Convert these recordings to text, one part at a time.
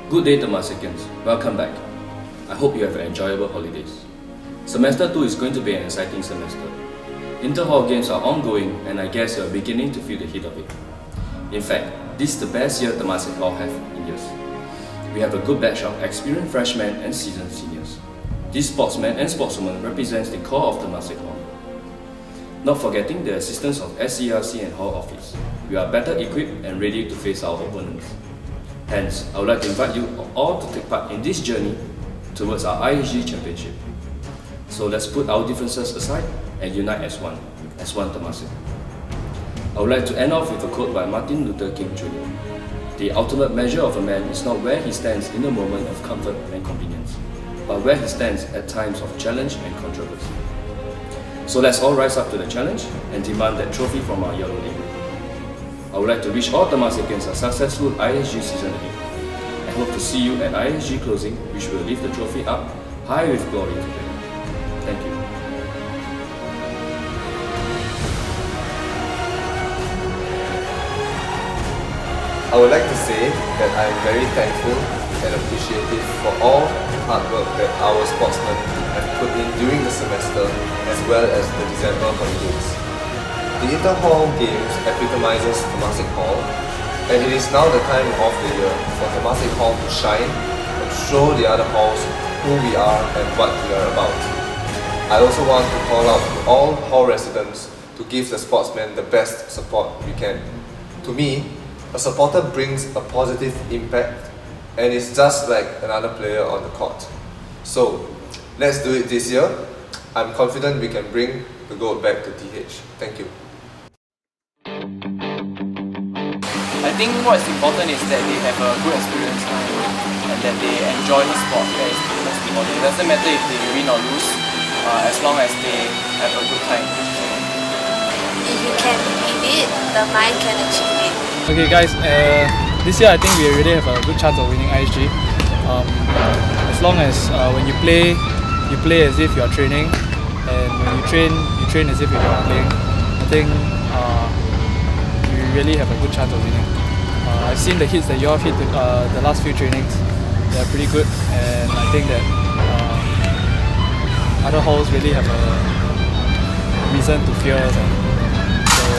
Good day, Temasekans. Welcome back. I hope you have enjoyable holidays. Semester 2 is going to be an exciting semester. Inter-hall games are ongoing and I guess you are beginning to feel the heat of it. In fact, this is the best year Temasek Hall have in years. We have a good batch of experienced freshmen and seasoned seniors. These sportsmen and sportswomen represents the core of Temasek Hall. Not forgetting the assistance of SCRC and Hall Office. We are better equipped and ready to face our opponents. Hence, I would like to invite you all to take part in this journey towards our IHG Championship. So let's put our differences aside and unite as one Temasek. I would like to end off with a quote by Martin Luther King Jr. The ultimate measure of a man is not where he stands in a moment of comfort and convenience, but where he stands at times of challenge and controversy. So let's all rise up to the challenge and demand that trophy from our yellow league. I would like to wish all Temasekans a successful IHG season ahead. I hope to see you at IHG closing, which will lift the trophy up high with glory today. Thank you. I would like to say that I am very thankful and appreciative for all the hard work that our sportsmen have put in during the semester as well as the December holidays. The Inter-Hall Games epitomizes Temasek Hall, and it is now the time of the year for Temasek Hall to shine and show the other halls who we are and what we are about. I also want to call out to all hall residents to give the sportsmen the best support we can. To me, a supporter brings a positive impact and is just like another player on the court. So, let's do it this year. I'm confident we can bring the gold back to TH. Thank you. I think what's important is that they have a good experience and that they enjoy the sport. That is most important. It doesn't matter if they win or lose, as long as they have a good time. If you can believe it, the mind can achieve it. Okay guys, this year I think we really have a good chance of winning IHG. As long as when you play as if you are training, and when you train as if you are playing. I think we really have a good chance of winning. I've seen the hits that you all hit the last few trainings. They are pretty good, and I think that other halls really have a reason to fear us. So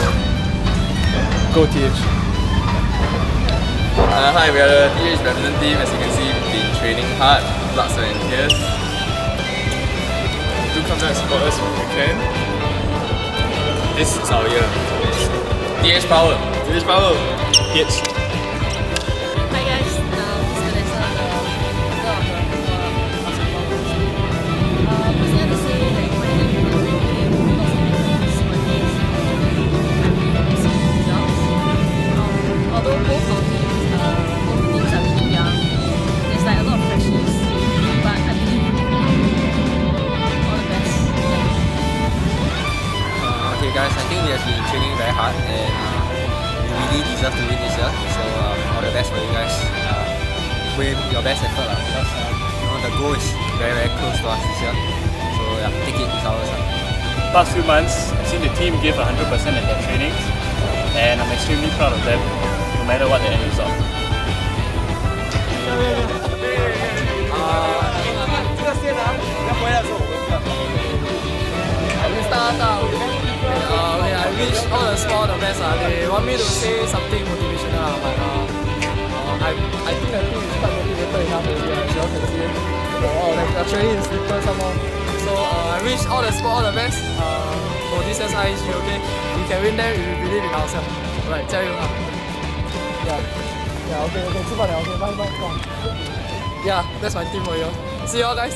go TH. Hi, we are the TH badminton team. As you can see, we've been training hard, blood, sweat and tears. Do come down and support us if you can. This is our year. TH power! TH power! TH! Hi guys, this is Vanessa, the of the basketball coach. First I have to say that my team was a good game, lots of points, but it's results. Although both our teams are really young, there's like a lot of freshness, but I believe all the best. Okay guys, I think we have been training very hard and we really deserve to win this year. So all the best for you guys. Put in your best effort because the goal is very close to us this year. So yeah, take it, it's ours. Past few months, I've seen the team give 100% at their trainings, and I'm extremely proud of them, no matter what the end result. I wish all the sport the best. They want me to say something motivational, but I think it's quite motivated enough already. As you all can see, the training is super some more. So I wish all the sport all the best for this year's IHG. Okay, we can win them if we believe in ourselves. Alright, 加油啊! Yeah, okay, 吃饭了 okay, bye. Yeah, that's my team for you. See you all guys.